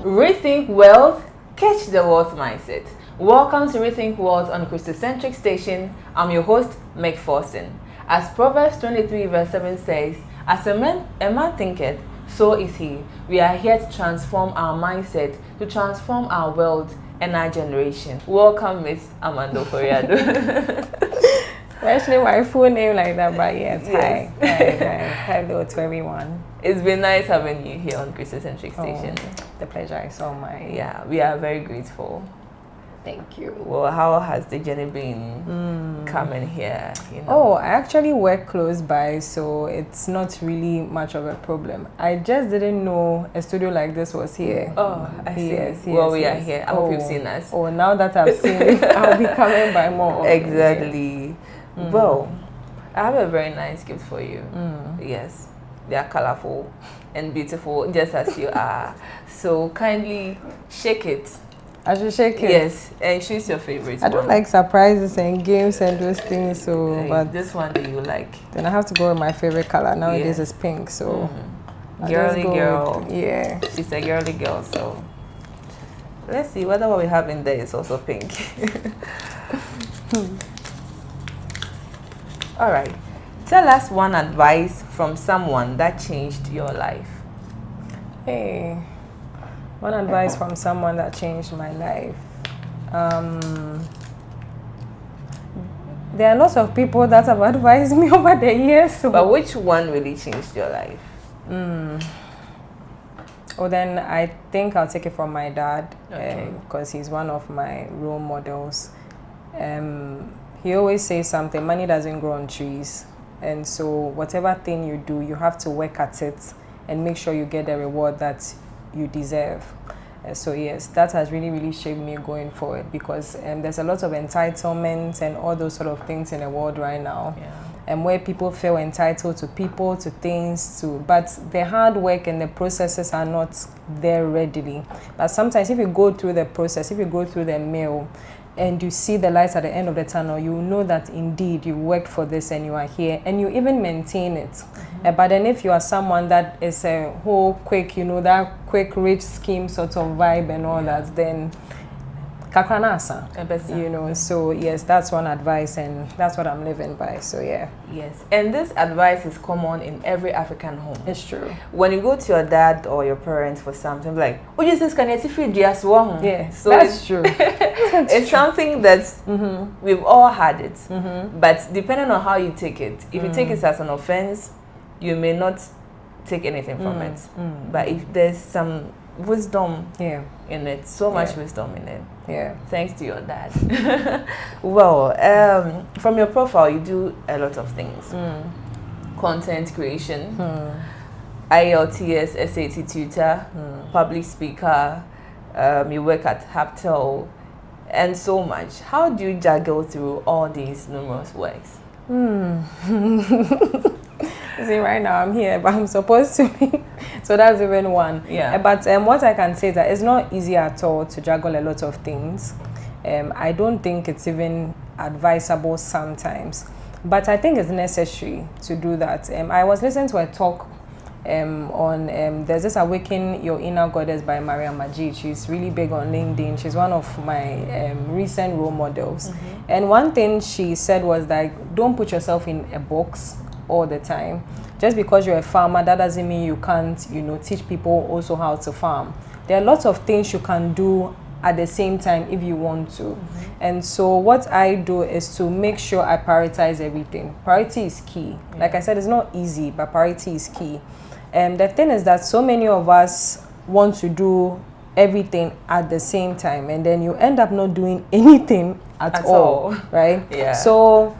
Rethink Wealth, catch the wealth mindset. Welcome to Rethink Wealth on Christocentric Station. I'm your host, McPherson. As Proverbs 23 verse 7 says, as a man thinketh, so is he. We are here to transform our mindset, to transform our world and our generation. Welcome, Miss Amanda Ofori. Actually, my full name like that, but yes, hi. Hello to everyone. It's been nice having you here on Christocentric Station. The pleasure is all mine. Yeah, we are very grateful. Thank you. Well, how has the journey been coming here? I actually work close by, so it's not really much of a problem. I just didn't know a studio like this was here. Oh, I see. Yes, We are here. I hope you've seen us. Oh, now that I've seen it, I'll be coming by more. Exactly. Well, I have a very nice gift for you. Yes, they are colorful and beautiful, just as you are. So kindly shake it. I should shake it. Yes, and choose your favorite. I don't like surprises and games and those things, so but this one that you like. Then I have to go with my favorite color. Nowadays it's pink, so girly girl. Yeah, she's a girly girl. So let's see whether what we have in there is also pink. All right. Tell us one advice from someone that changed your life. Hey, one advice from someone that changed my life. There are lots of people that have advised me over the years. So. But which one really changed your life? Then I think I'll take it from my dad, because he's one of my role models. He always says something, money doesn't grow on trees. And so whatever thing you do, you have to work at it and make sure you get the reward that you deserve. So yes, that has really, really shaped me going forward, because there's a lot of entitlement and all those sort of things in the world right now. Yeah. And where people feel entitled to people, to things, but the hard work and the processes are not there readily. But sometimes if you go through the process, if you go through the mill, and you see the lights at the end of the tunnel, you know that indeed you worked for this and you are here, and you even maintain it. But then if you are someone that is a whole quick, that quick rich scheme sort of vibe and all that, then kakranasa, so yes, that's one advice, and that's what I'm living by. So yeah. Yes, and this advice is common in every African home. It's true. When you go to your dad or your parents for something, like, oh, you just can free just one. Yeah, so that's true. It's something that we've all had it, but depending on how you take it, if you take it as an offense, you may not take anything from it. But if there's some wisdom in it, so much wisdom in it. Yeah. Thanks to your dad. Well, from your profile, you do a lot of things. Content creation, IELTS, SAT tutor, public speaker, you work at Hubtel, and so much. How do you juggle through all these numerous works? See, right now I'm here, but I'm supposed to be. So that's even one. Yeah. But what I can say is that it's not easy at all to juggle a lot of things. I don't think it's even advisable sometimes, but I think it's necessary to do that. I was listening to a talk on there's this Awaken Your Inner Goddess by Maria Majid. She's really big on LinkedIn. She's one of my recent role models. And one thing she said was that don't put yourself in a box all the time. Just because you're a farmer, that doesn't mean you can't, teach people also how to farm. There are lots of things you can do at the same time if you want to. And so what I do is to make sure I prioritize everything. Priority is key. Like I said, it's not easy, but priority is key. And the thing is that so many of us want to do everything at the same time, and then you end up not doing anything at all, right? Yeah. So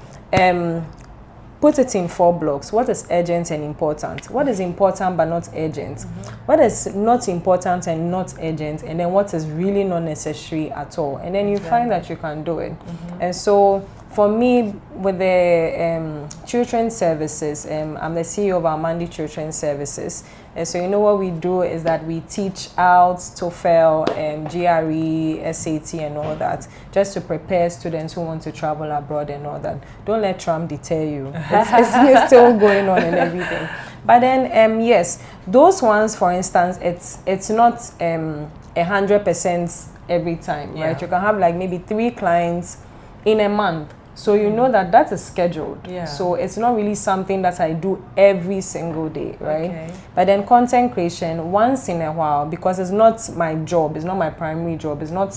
put it in 4 blocks. What is urgent and important? What is important but not urgent? What is not important and not urgent? And then what is really not necessary at all? And then you find that you can do it. And so for me, with the children's services, I'm the CEO of our Mandy Children's Services. And so what we do is that we teach IELTS, TOEFL, GRE, SAT and all that, just to prepare students who want to travel abroad and all that. Don't let Trump deter you. It's still going on and everything. But then yes, those ones, for instance, it's not 100% every time, right? You can have like maybe 3 clients in a month. So you know that is scheduled. Yeah. So it's not really something that I do every single day, right? Okay. But then content creation, once in a while, because it's not my job, it's not my primary job, it's not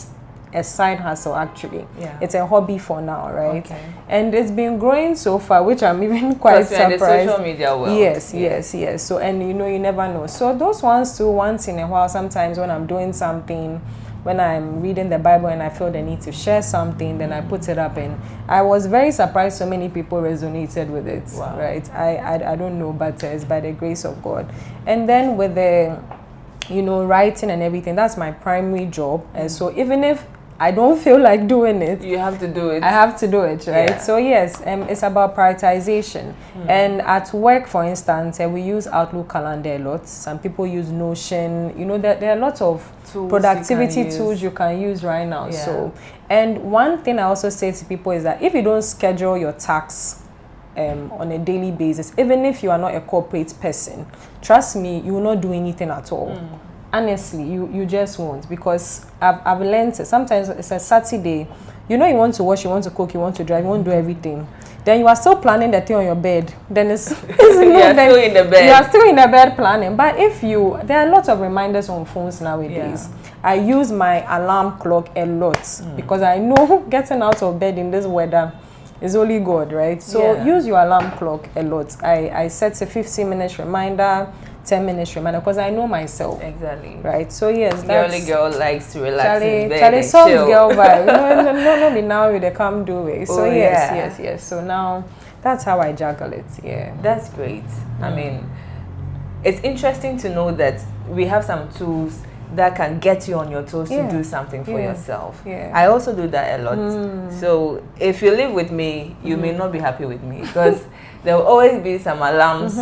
a side hustle actually. Yeah. It's a hobby for now, right? Okay. And it's been growing so far, which I'm even quite surprised. In the social media world. Yes. So, and you know, you never know. So those ones too, once in a while, sometimes when I'm doing something, when I'm reading the Bible and I feel the need to share something, then I put it up, and I was very surprised so many people resonated with it. Wow. Right? I don't know, but it's by the grace of God. And then with the, you know, writing and everything, that's my primary job. And so even if I don't feel like doing it, you have to do it. I have to do it, right? Yeah. So yes, it's about prioritization. And at work, for instance, we use Outlook calendar a lot. Some people use Notion. You know, there are lots of Tools productivity tools you can use right now. Yeah. So, and one thing I also say to people is that if you don't schedule your tasks on a daily basis, even if you are not a corporate person, trust me, you will not do anything at all. Honestly, you just won't, because I've learned sometimes it's a Saturday, you know, you want to wash, you want to cook, you want to drive, you want to do everything. Then you are still planning the thing on your bed. Then it's you are still in the bed. You are still in the bed planning. But if you, there are lots of reminders on phones nowadays. Yeah. I use my alarm clock a lot because I know getting out of bed in this weather is only God, right? So use your alarm clock a lot. I set a 15-minute reminder, 10 minutes reminder, because I know myself. Exactly. Right. So yes, that's girl likes to relax in bed. Charlie, soft chill. girl vibe. No, be now with the come do it. So Oh, yes. So now that's how I juggle it. Yeah. That's great. I mean, it's interesting to know that we have some tools that can get you on your toes to do something for yourself. Yeah. I also do that a lot. So if you live with me, you may not be happy with me, because there will always be some alarms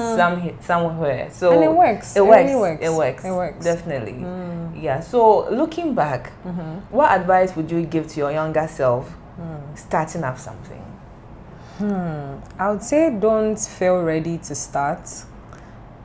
somewhere. So and it works. It really works. It works. It works. Definitely. Yeah. So looking back, what advice would you give to your younger self starting up something? I would say don't feel ready to start.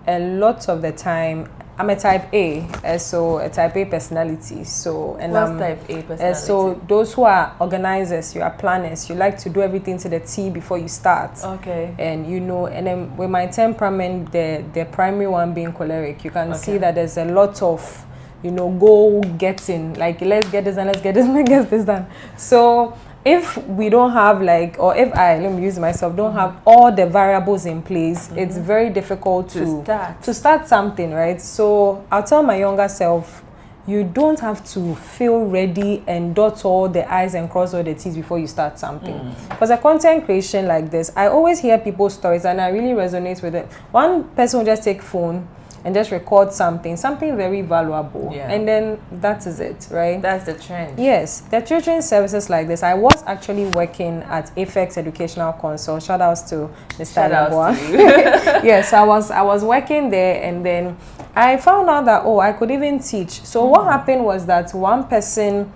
A lot of the time, I'm a type A, so a type A personality. So, and what's I'm type A personality? So those who are organizers, you are planners, you like to do everything to the T before you start. Okay. And you know, and then with my temperament, the primary one being choleric, you can see that there's a lot of, you know, goal getting, like let's get this done, let's get this done. So if we don't have like, or if let me use myself, don't have all the variables in place, it's very difficult to start something, right? So I'll tell my younger self, you don't have to feel ready and dot all the I's and cross all the T's before you start something. Because a content creation like this, I always hear people's stories and I really resonate with it. One person will just take phone and just record something very valuable, and then that is it, right? That's the trend. Yes, the tutoring services like this. I was actually working at Apex Educational Consult. Shout outs to Mr. Shout outs to you. Yes, I was working there, and then I found out that I could even teach. So what happened was that one person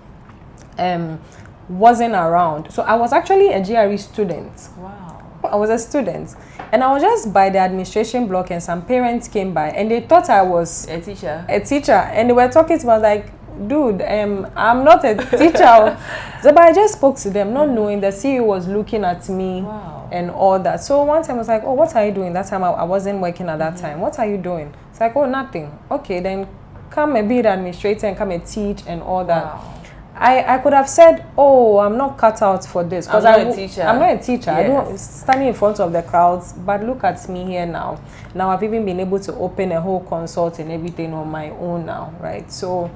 wasn't around. So I was actually a GRE student. Wow. I was a student, and I was just by the administration block, and some parents came by and they thought I was a teacher, and they were talking to me. I was like, dude, I'm not a teacher. So, but I just spoke to them, not knowing the CEO was looking at me and all that. So one time I was like, oh, what are you doing? That time I wasn't working at that time. What are you doing? It's like, oh, nothing. Okay, then come and be the administrator and come and teach and all that. Wow. I could have said, oh, I'm not cut out for this, because I'm not a teacher. I'm not a teacher. Yes. I don't standing in front of the crowds, but look at me here now. Now I've even been able to open a whole consult and everything on my own now, right? So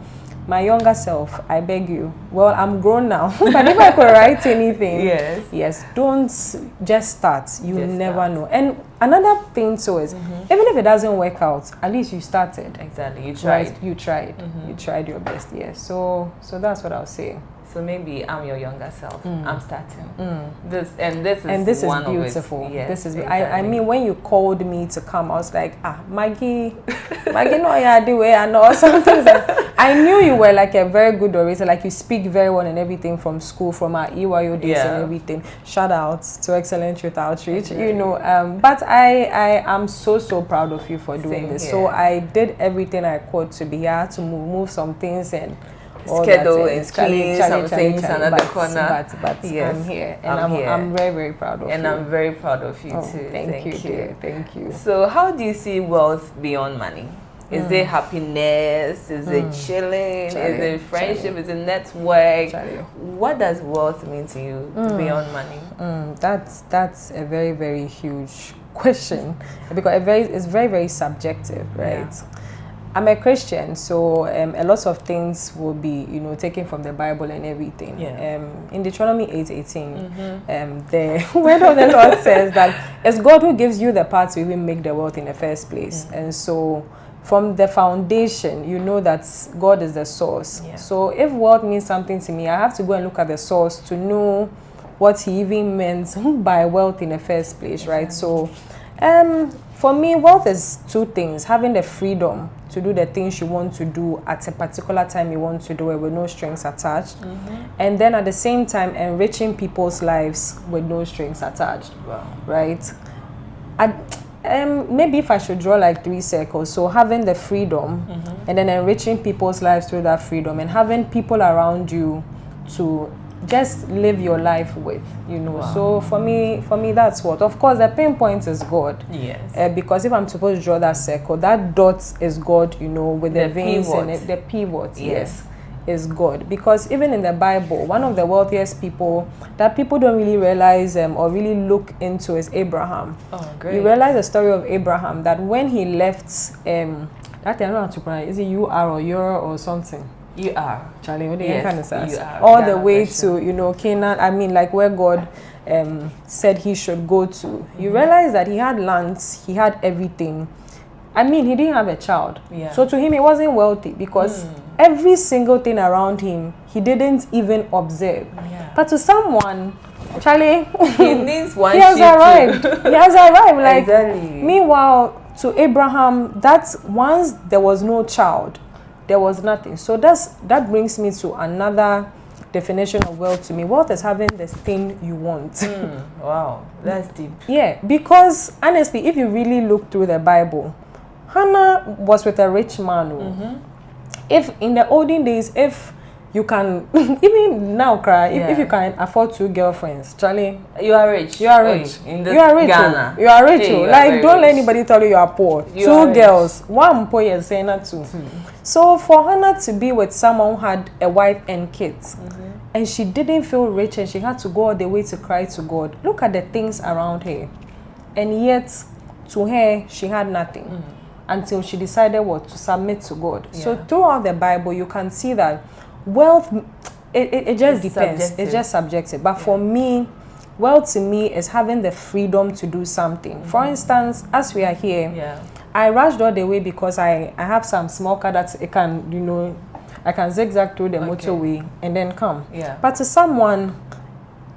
my younger self, I beg you. Well, I'm grown now, but if I could write anything, yes, don't just start. You never know. And another thing too is, even if it doesn't work out, at least you started. Exactly, you tried. Right? You tried. You tried your best. Yes. So that's what I'll say. So maybe I'm your younger self. I'm starting. This is one beautiful. Of it. Yes, this is. exactly. I mean, when you called me to come, I was like, Maggie, no, yeah, the way I know something. I knew you were like a very good orator, like you speak very well and everything from school, from our EYO days and everything. Shout out to Excellent Youth Outreach, you know. But I am so proud of you for doing this. So I did everything I could to be here, to move some things and schedule and clean some things another corner. But yes, I'm here, and I'm very proud of you. And I'm very proud of you too. Thank you, dear. Thank you. So how do you see wealth beyond money? Is there happiness? Is it chilling? Is it friendship? Is it network? What does wealth mean to you beyond money? That's a very huge question, because it's very subjective, right? Yeah. I'm a Christian, so a lot of things will be, you know, taken from the Bible and everything. Yeah. In Deuteronomy 8:18, the word of the Lord says that it's God who gives you the power to even make the wealth in the first place. And so from the foundation, you know that God is the source. Yeah. So if wealth means something to me, I have to go and look at the source to know what he even meant by wealth in the first place, right? So for me, wealth is two things: having the freedom to do the things you want to do at a particular time you want to do it with no strings attached, and then at the same time enriching people's lives with no strings attached. Wow. Right? Maybe if I should draw like 3 circles, so having the freedom and then enriching people's lives through that freedom, and having people around you to just live your life with, you know. Wow. So for me that's what. Of course, the pinpoint is God. Yes. Because if I'm supposed to draw that circle, that dot is God, you know, with the veins in it. The pivot, yes, is God. Because even in the Bible, one of the wealthiest people that people don't really realize or really look into is Abraham. Oh, great. You realize the story of Abraham, that when he left, that I don't know how to pronounce, is it U-R or Ur or something? You are. Charlie, what do you kind of say? All the way to, you know, Canaan, I mean, like where God said he should go to. You realize that he had lands, he had everything. I mean, he didn't have a child. Yeah. So to him, he wasn't wealthy because every single thing around him, he didn't even observe. Yeah. But to someone, Charlie, he needs one. He has arrived. He has arrived. Like, exactly. Meanwhile, to Abraham, that's once there was no child, there was nothing. So that brings me to another definition of wealth to me. Wealth is having the thing you want. Wow, that's deep. Yeah, because honestly, if you really look through the Bible, Hannah was with a rich man. If in the olden days, if you can, even now, if you can afford 2 girlfriends, Charlie, you are rich. You are rich. In this you are rich. Ghana. You are rich. Hey, like, don't let anybody tell you are poor. You 2 are girls, one boy is saying that too. So for Hannah to be with someone who had a wife and kids, and she didn't feel rich, and she had to go all the way to cry to God. Look at the things around her, and yet to her she had nothing until she decided to submit to God. Yeah. So throughout the Bible, you can see that wealth, it just depends. Subjective. It's just subjective. But for me, wealth to me is having the freedom to do something. For instance, as we are here, I rushed all the way because I have some small car that it can, you know, I can zigzag through the motorway and then come. Yeah. But to someone,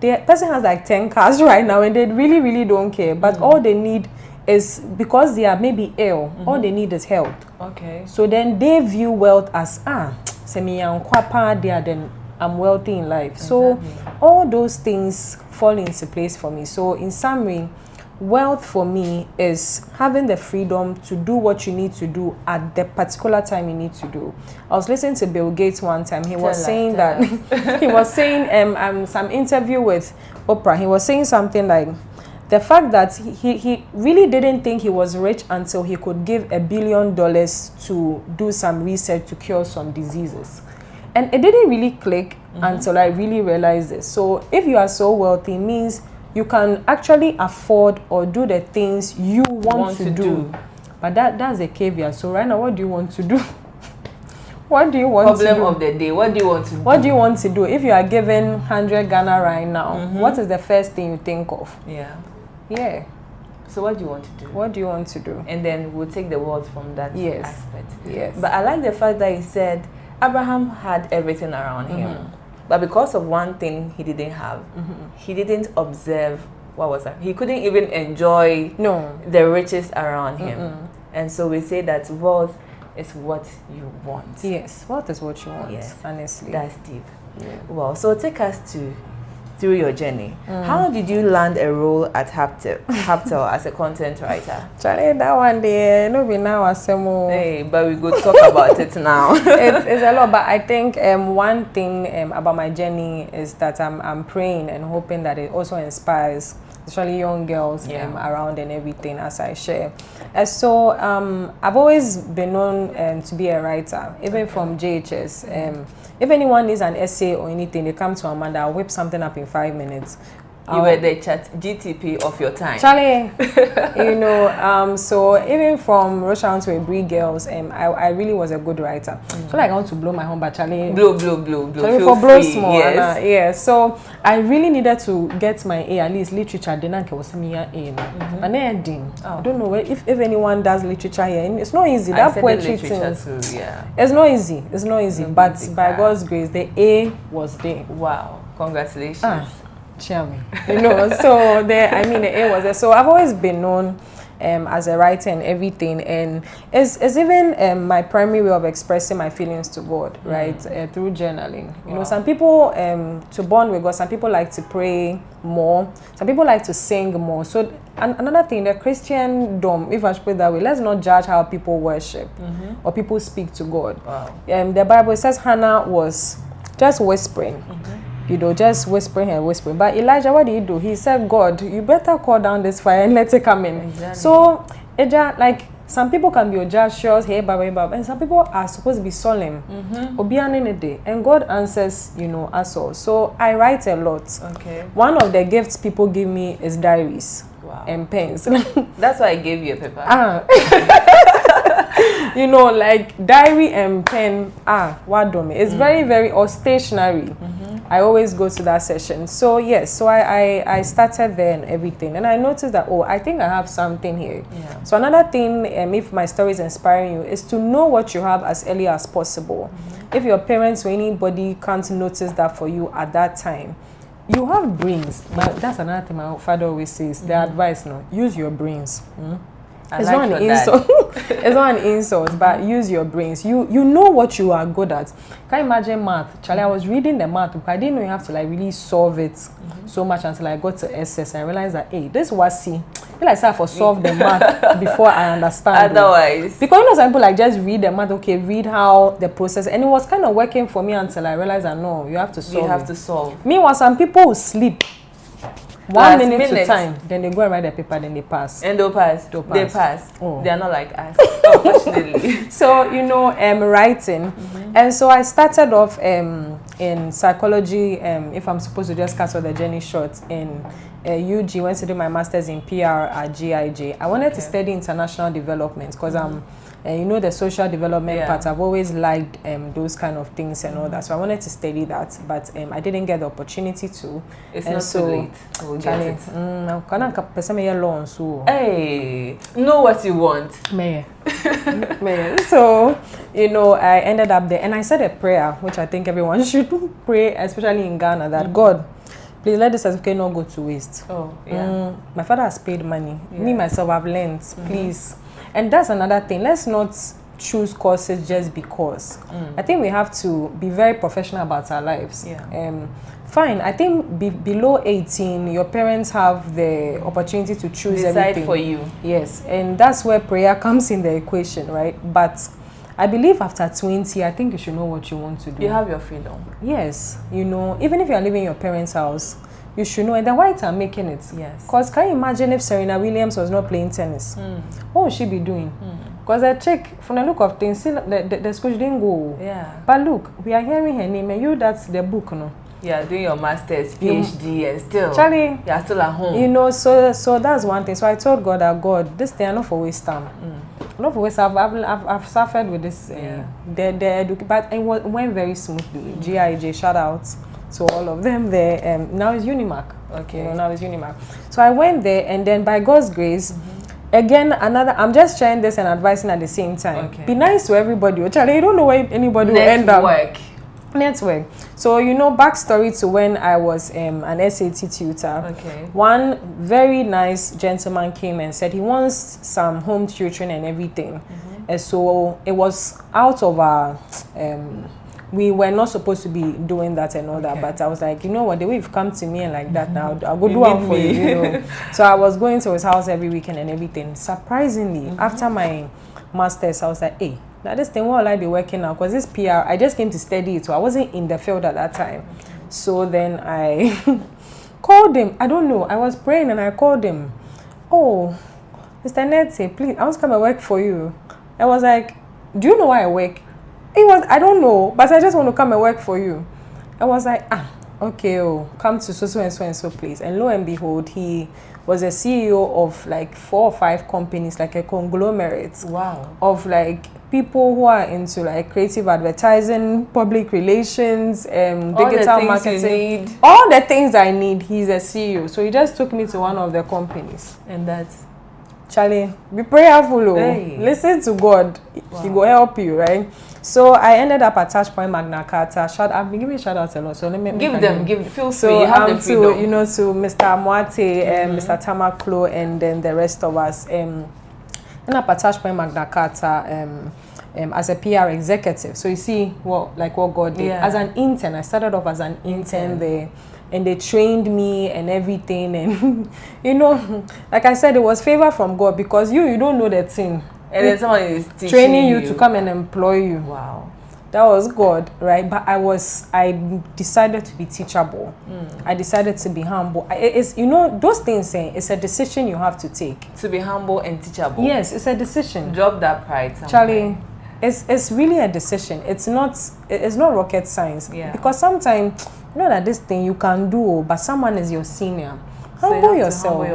the person has like 10 cars right now and they really don't care. But all they need is, because they are maybe ill, all they need is health. Okay. So then they view wealth as, then I'm wealthy in life. Exactly. So all those things fall into place for me. So in summary, wealth for me is having the freedom to do what you need to do at the particular time you need to do. I was listening to Bill Gates one time. He was saying that he was saying some interview with Oprah. He was saying something like the fact that he really didn't think he was rich until he could give $1 billion to do some research to cure some diseases. And it didn't really click until I really realized this. So if you are so wealthy, it means you can actually afford or do the things you want to do. But that's a caveat. So right now, what do you want to do? What do you want to do? Problem of the day. What do you want to do? What do you want to do? If you are given 100 Ghana right now, what is the first thing you think of? Yeah. So what do you want to do? What do you want to do? And then we'll take the words from that aspect. Yes. But I like the fact that he said Abraham had everything around him. But because of one thing he didn't have, he didn't observe, what was that? He couldn't even enjoy the riches around him. And so we say that wealth is what you want. Yes, what is what you want, Yes. honestly. That's deep. Yeah. Well, so take us through your journey. How did you land a role at Hubtel as a content writer? Charlie, that one day, no be now asemo. Hey, but we could talk about it now. It's a lot, but I think one thing about my journey is that I'm praying and hoping that it also inspires, especially young girls around and everything as I share. And so I've always been known to be a writer, even from JHS. If anyone needs an essay or anything, they come to Amanda, I'll whip something up in 5 minutes. You were the chat GTP of your time. Charlie, you know, so even from Roshan to Abri girls, I really was a good writer. So like I want to blow my horn, but Charlie... Blow. Charlie, for blow small. Yes. Yeah, so I really needed to get my A, at least literature. Then I was me A. And then I don't know if anyone does literature here. It's not easy. That poetry thing. It's not easy. It's not easy. But by God's grace, the A was there. Wow. Congratulations. You know, so the A was there. So I've always been known as a writer and everything, and it's even my primary way of expressing my feelings to God, right? Through journaling. You know, some people to bond with God, some people like to pray more, some people like to sing more. So another thing, the Christendom, if I should put it that way, let's not judge how people worship or people speak to God. Wow. The Bible says Hannah was just whispering. You know, just whispering and whispering. But Elijah, what did he do? He said, God, you better call down this fire and let it come in. Exactly. So, like, some people can be audacious, hey, and some people are supposed to be solemn. And God answers, you know, us all. So, I write a lot. Okay. One of the gifts people give me is diaries. Wow. And pens. That's why I gave you a paper. You know, like diary and pen, what do me? It's very, very, or stationery. I always go to that session. So yes, so I started there and everything, and I noticed that I think I have something here. Yeah. So another thing, if my story is inspiring you, is to know what you have as early as possible. If your parents or anybody can't notice that for you at that time, you have brains. But that's another thing my father always says. The advice, use your brains. It's not an insult. It's not an insult, but use your brains. You know what you are good at. Can you imagine math? Charlie, I was reading the math book. I didn't know you have to like really solve it so much until I got to SS and I realized that this was C. I feel like I for solve the math before I understand. Otherwise, because you know some people like just read the math, read how the process, and it was kind of working for me until I realized that no, you have to solve. You have to solve. Meanwhile, some people will sleep. 1 minute to time, then they go and write the paper, then they pass. And they'll pass. They pass. They are not like us, unfortunately. So, you know, writing. And so I started off in psychology, if I'm supposed to just cut all the journey short, in UG, went to do my master's in PR at GIJ. I wanted to study international development because you know, the social development part, I've always liked those kind of things and all that. So I wanted to study that, but I didn't get the opportunity to. It's not too late. We'll get it. Hey, know what you want. May. So, you know, I ended up there and I said a prayer, which I think everyone should pray, especially in Ghana, that God, please let this certificate not go to waste. My father has paid money. Me, myself, I've learned. Please. And that's another thing. Let's not choose courses just because. I think we have to be very professional about our lives. Fine. I think below 18, your parents have the opportunity to choose everything. Decide for you. Yes. And that's where prayer comes in the equation, right? But I believe after 20, I think you should know what you want to do. You have your freedom. Yes. You know, even if you are living in your parents' house, you should know, and then why I'm making it. Yes. Because can you imagine if Serena Williams was not playing tennis? What would she be doing? Because the chick, from the look of things, the school didn't go. Yeah. But look, we are hearing her name, and you, that's the book, no? Yeah, doing your master's, PhD, and still. Charlie, you are still at home. You know, so that's one thing. So I told God that God, this thing, I'm not for waste time. Not for waste. I've suffered with this. But it went very smoothly. GIJ, shout out to all of them there. Now it's Unimark. Okay. You know, now it's Unimark. So I went there, and then by God's grace, again, I'm just sharing this and advising at the same time. Okay. Be nice to everybody. Charlie, you don't know where anybody will end up. Network. So, you know, backstory to when I was an SAT tutor. Okay. One very nice gentleman came and said he wants some home tutoring and everything. And so it was out of our we were not supposed to be doing that and all that, but I was like, you know what, the way you've come to me and like that now, I'll go do one for you, you know. So I was going to his house every weekend and everything. Surprisingly, after my master's, I was like, hey, now this thing, what will I be working now? Because this PR, I just came to study it, so I wasn't in the field at that time. So then I called him. I don't know, I was praying and I called him. Oh, Mr. Nete, please, I want to come and work for you. I was like, do you know why I work? It was, I don't know, but I just want to come and work for you. I was like, okay, come to so and so place. And lo and behold, he was a CEO of like 4 or 5 companies, like a conglomerate. Wow. Of like people who are into like creative advertising, public relations, digital marketing. All the things I need, he's a CEO. So he just took me to one of the companies. And that's... Charlie, be prayerful. Hey. Listen to God. He will help you, right? So I ended up at Touchpoint Magna Carta. I've been giving shout outs a lot. So let me feel free. You have the freedom. To Mr. Mwate and Mr. Tamaklo and then the rest of us. Ended up at Touchpoint Magna Carta as a PR executive. So you see what God did. As an intern, I started off as an intern there. And they trained me and everything, and you know, like I said, it was favor from God because you don't know the thing, and then someone is training you to come and employ you. Wow, that was God, right? But I decided to be teachable. I decided to be humble. It's, you know, those things. It's a decision you have to take. To be humble and teachable. Yes, it's a decision. Drop that pride, Charlie. It's really a decision. It's not rocket science. Yeah. Because sometimes you know that this thing you can do, but someone is your senior. Humble yourself.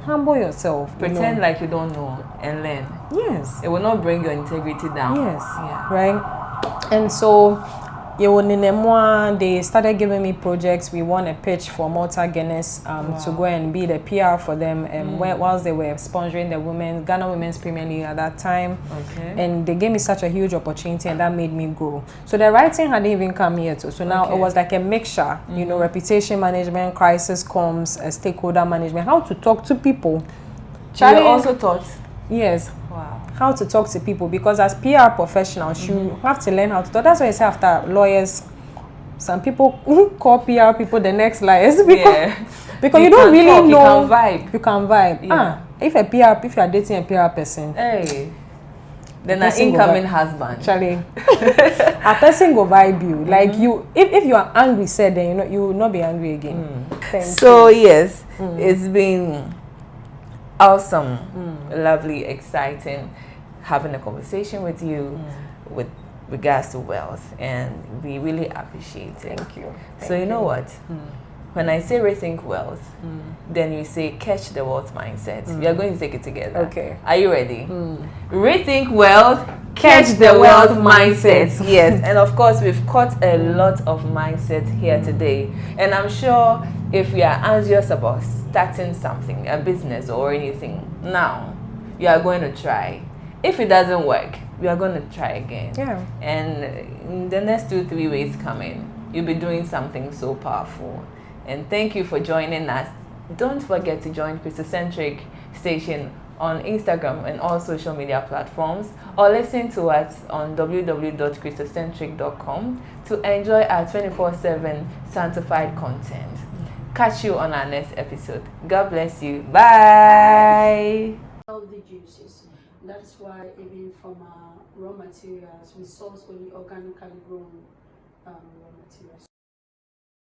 Humble yourself. Pretend like you don't know and learn. Yes. It will not bring your integrity down. Yes. Yeah. Right. And so they started giving me projects. We won a pitch for Malta Guinness to go and be the PR for them whilst they were sponsoring the Ghana Women's Premier League at that time. Okay. And they gave me such a huge opportunity and that made me grow. So the writing hadn't even come yet. So now it was like a mixture, you know, reputation management, crisis comms, stakeholder management, how to talk to people. Charlie also taught? Yes. Wow. How to talk to people, because as PR professionals, you have to learn how to talk. That's why I say after lawyers, some people call PR people the next liars because you don't really know. You can vibe. Yeah. If you are dating a PR person, hey, then an incoming husband, Charlie, a person go vibe you. Like you, if you are angry, said then you will not be angry again. So yes, it's been awesome, lovely, exciting having a conversation with you with regards to wealth, and we really appreciate it. Thank you. So you know what? When I say rethink wealth, then you say catch the wealth mindset. We are going to take it together. Okay. Are you ready? Rethink wealth, catch the wealth mindset. Yes, and of course we've caught a lot of mindset here today, and I'm sure if we are anxious about starting something, a business or anything, now you are going to try. If it doesn't work, we are going to try again. Yeah. And in the next 2-3 weeks coming, you'll be doing something so powerful. And thank you for joining us. Don't forget to join Christocentric Station on Instagram and all social media platforms, or listen to us on www.christocentric.com to enjoy our 24/7 sanctified content. Catch you on our next episode. God bless you. Bye. Healthy juices. That's why even from our raw materials, we source only organically grown raw materials.